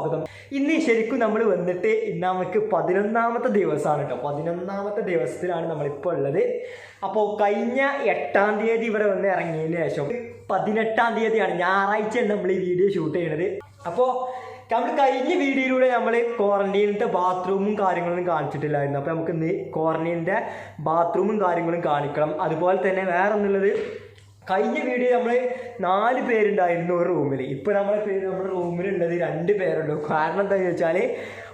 സ്വാഗതം. ഇന്ന് ശരിക്കും നമ്മൾ വന്നിട്ട് ഇന്ന് നമുക്ക് 11ാമത്തെ ദിവസമാണ് കേട്ടോ. 11ാമത്തെ ദിവസത്തിലാണ് നമ്മളിപ്പോൾ ഉള്ളത്. അപ്പോൾ കഴിഞ്ഞ 8-ാം തീയതി ഇവിടെ വന്ന് ഇറങ്ങിയതിന് ശേഷം 18-ാം തീയതിയാണ് ഞായറാഴ്ചയാണ് നമ്മൾ ഈ വീഡിയോ ഷൂട്ട് ചെയ്യണത്. അപ്പോൾ നമ്മൾ കഴിഞ്ഞ വീഡിയോയിലൂടെ നമ്മൾ ക്വാറന്റൈനിലത്തെ ബാത്റൂമും കാര്യങ്ങളൊന്നും കാണിച്ചിട്ടില്ലായിരുന്നു. അപ്പോൾ നമുക്ക് ഇന്ന് ക്വാറന്റൈനിൻ്റെ ബാത്റൂമും കാര്യങ്ങളും കാണിക്കണം. അതുപോലെ തന്നെ വേറെ ഒന്നുള്ളത്, കഴിഞ്ഞ വീഡിയോ നമ്മൾ 4 പേരുണ്ടായിരുന്നു ഒരു റൂമിൽ. ഇപ്പോൾ നമ്മുടെ റൂമിലുള്ളത് 2 പേരുള്ളൂ. കാരണം എന്താണെന്ന് വെച്ചാൽ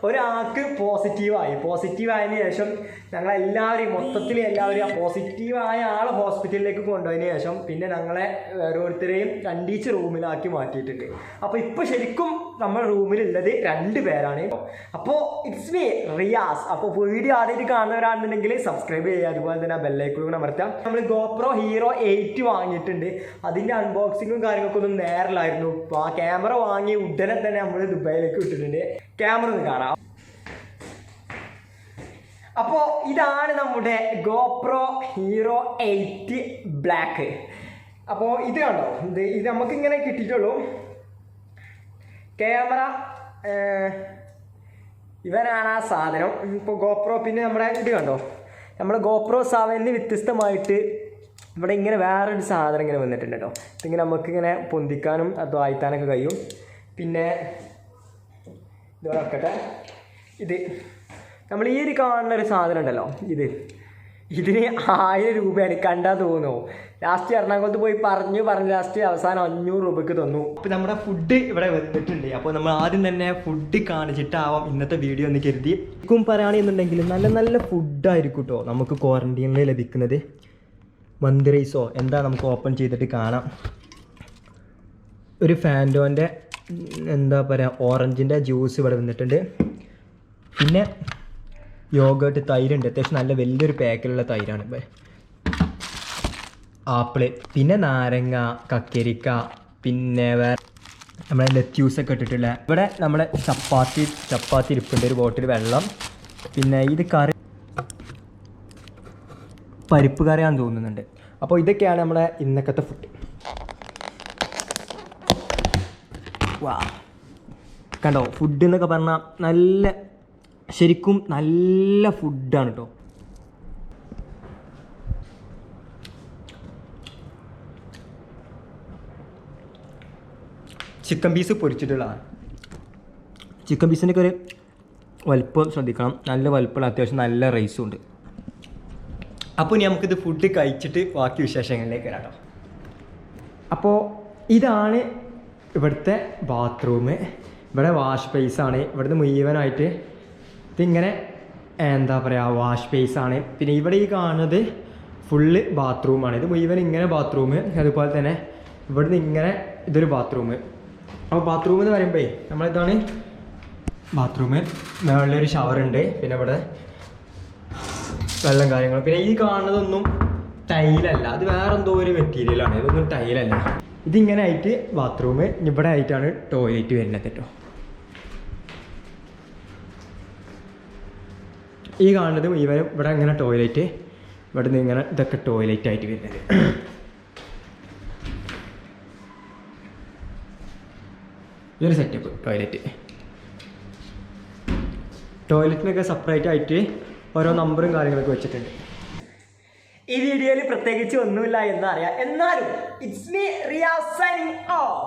ഒരാൾക്ക് പോസിറ്റീവായതിനു ശേഷം ഞങ്ങളെല്ലാവരെയും മൊത്തത്തിൽ എല്ലാവരും പോസിറ്റീവായ ആളെ ഹോസ്പിറ്റലിലേക്ക് കൊണ്ടുപോയതിന് ശേഷം പിന്നെ ഞങ്ങളെ ഓരോരുത്തരെയും 2 റൂമിലാക്കി മാറ്റിയിട്ടുണ്ട്. അപ്പോൾ ഇപ്പോൾ ശരിക്കും നമ്മുടെ റൂമിലുള്ളത് 2 പേരാണ്. അപ്പോൾ ഇറ്റ്സ് മീ റിയാസ്. അപ്പോൾ വീഡിയോ ആദ്യമായിട്ട് കാണുന്നവരാണെന്നുണ്ടെങ്കിൽ സബ്സ്ക്രൈബ് ചെയ്യുക, അതുപോലെ തന്നെ ബെല്ലൈക്കൺ അമർത്താം. നമ്മൾ ഗോപ്രോ ഹീറോ 8 വാങ്ങിയിട്ടുണ്ട്. അതിൻ്റെ അൺബോക്സിങ്ങും കാര്യങ്ങളൊക്കെ ഒന്നും നേരിലായിരുന്നു. അപ്പോൾ ആ ക്യാമറ വാങ്ങി ഉടനെ തന്നെ നമ്മൾ ദുബായിലേക്ക് വിട്ടിട്ടുണ്ട്. ക്യാമറ ഒന്ന് കാണാം. അപ്പോൾ ഇതാണ് നമ്മുടെ ഗോപ്രോ ഹീറോ 8 ബ്ലാക്ക്. അപ്പോൾ ഇത് കണ്ടോ, ഇത് നമുക്കിങ്ങനെ കിട്ടിയിട്ടുള്ളൂ. ക്യാമറ ഇവനാണ് ആ സാധനം. ഇപ്പോൾ ഗോപ്രോ, പിന്നെ നമ്മുടെ ഇത് കണ്ടോ, നമ്മുടെ ഗോപ്രോ 7 വ്യത്യസ്തമായിട്ട് ഇവിടെ ഇങ്ങനെ വേറൊരു സാധനം ഇങ്ങനെ വന്നിട്ടുണ്ട് കേട്ടോ. ഇതിങ്ങനെ നമുക്കിങ്ങനെ പൊന്തിക്കാനും അത് വായിത്താനൊക്കെ കഴിയും. പിന്നെ ഇത് വെക്കട്ടെ, ഇത് നമ്മൾ ഈ ഒരു കാണുന്ന ഒരു സാധനം ഉണ്ടല്ലോ, ഇതിന് 1000 രൂപയാണ്. കണ്ടാൽ തോന്നുമോ? ലാസ്റ്റ് എറണാകുളത്ത് പോയി പറഞ്ഞ് ലാസ്റ്റ് അവസാനം 500 രൂപയ്ക്ക് തന്നു. അപ്പോൾ നമ്മുടെ ഫുഡ് ഇവിടെ വന്നിട്ടുണ്ട്. അപ്പോൾ നമ്മൾ ആദ്യം തന്നെ ഫുഡ് കാണിച്ചിട്ടാവാം ഇന്നത്തെ വീഡിയോ എന്ന് കരുതി. എനിക്കും പറയുകയാണെന്നുണ്ടെങ്കിൽ നല്ല നല്ല ഫുഡായിരിക്കും കേട്ടോ നമുക്ക് ക്വാറന്റൈനിൽ ലഭിക്കുന്നത്. മന്തി റൈസോ എന്താ നമുക്ക് ഓപ്പൺ ചെയ്തിട്ട് കാണാം. ഒരു ഫാൻറ്റോൻ്റെ എന്താ പറയുക ഓറഞ്ചിൻ്റെ ജ്യൂസ് ഇവിടെ വന്നിട്ടുണ്ട്. പിന്നെ യോഗേർട്ട്, തൈരുണ്ട്. അത്യാവശ്യം നല്ല വലിയൊരു പാക്കിലുള്ള തൈരാണ്. ആപ്പിള്, പിന്നെ നാരങ്ങ, കക്കരിക്ക, പിന്നെ വേറെ നമ്മുടെ ലെറ്റ്യൂസൊക്കെ ഇട്ടിട്ടുള്ള. ഇവിടെ നമ്മുടെ ചപ്പാത്തി ഇരിപ്പുണ്ട്, ഒരു ബോട്ടിൽ വെള്ളം. പിന്നെ ഇത് കറി പരിപ്പ് കറിയാണെന്ന് തോന്നുന്നുണ്ട്. അപ്പോൾ ഇതൊക്കെയാണ് നമ്മുടെ ഇന്നത്തെ ഫുഡ്. വാ, കണ്ടോ ഫുഡ് എന്നൊക്കെ പറഞ്ഞാൽ നല്ല, ശരിക്കും നല്ല ഫുഡാണ് കേട്ടോ. ചിക്കൻ പീസ് പൊരിച്ചിട്ടുള്ളതാണ്. ചിക്കൻ പീസിൻ്റെയൊക്കെ ഒരു വലുപ്പം ശ്രദ്ധിക്കണം. നല്ല വലുപ്പമുള്ള, അത്യാവശ്യം നല്ല റൈസും ഉണ്ട്. അപ്പോൾ ഇനി നമുക്കിത് ഫുഡ് കഴിച്ചിട്ട് ബാക്കി വിശേഷങ്ങളിലേക്ക് വരാം കേട്ടോ. അപ്പോൾ ഇതാണ് ഇവിടുത്തെ ബാത്റൂം. ഇവിടെ വാഷ് ബേസാണ്. ഇവിടുന്ന് മുഴുവനായിട്ട് ഇതിങ്ങനെ എന്താ പറയുക വാഷ് ബേസാണ്. പിന്നെ ഇവിടെ ഈ കാണുന്നത് ഫുള്ള് ബാത്റൂമാണ്. ഇത് മുഴുവൻ ഇങ്ങനെ ബാത്റൂം. അതുപോലെ തന്നെ ഇവിടുന്ന് ഇങ്ങനെ ഇതൊരു ബാത്റൂം. അപ്പോൾ ബാത്റൂം എന്ന് പറയുമ്പോൾ നമ്മളിതാണ് ബാത്റൂം. മുകളിലൊരു ഷവറുണ്ട്. പിന്നെ ഇവിടെ വെള്ളം കാര്യങ്ങൾ. പിന്നെ ഈ കാണുന്നതൊന്നും ടൈലല്ല, അത് വേറെ എന്തോ ഒരു മെറ്റീരിയലാണ്. ഇതൊന്നും ടൈലല്ല. ഇതിങ്ങനെ ആയിട്ട് ബാത്റൂം. ഇവിടെ ആയിട്ടാണ് ടോയ്ലറ്റ് വരുന്നത് കേട്ടോ. ഈ കാണുന്നത് മുഴുവനും ഇവിടെ ഇങ്ങനെ ടോയ്ലറ്റ്. ഇവിടെ നിന്ന് ഇങ്ങനെ ഇതൊക്കെ ടോയ്ലറ്റ് ആയിട്ട് വരുന്നത്. ഇതൊരു സെറ്റപ്പ് ടോയ്ലറ്റിനൊക്കെ സെപ്പറേറ്റ് ആയിട്ട് ഓരോ നമ്പറും കാര്യങ്ങളൊക്കെ വെച്ചിട്ടുണ്ട്. ഈ വീഡിയോയിൽ പ്രത്യേകിച്ച് ഒന്നുമില്ല എന്നറിയാം. എന്നാലും it's me Riyas signing off.